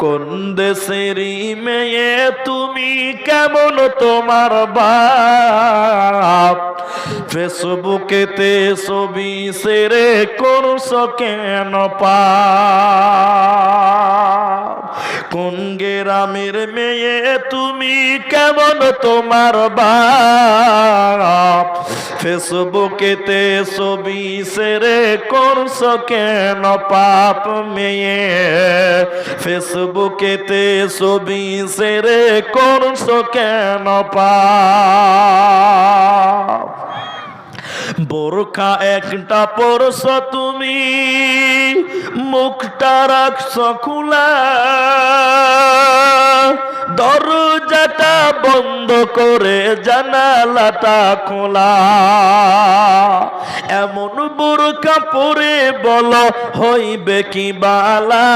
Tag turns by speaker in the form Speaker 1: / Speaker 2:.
Speaker 1: কোন দেশেরই মেয়ে তুমি, কেমন তোমার বাপ? ফেসবুকেতে ছবি সেরে করছো কেন পাপ? কোন গ্রামের মেয়ে তুমি, কেমন তোমার বাপ? ফেসবুকেতে ছবি সেরে করছো কেন পাপ মেয়ে? ফেসবুকেতে ছবি সেরে করছো কেন পাপ? বোরখা একটা পরছো তুমি, মুখটা রাখছো খোলা, দরজাটা বন্ধ করে জানালাটা খোলা। এমন বোরখা পরে বলো হইবে কি বালা?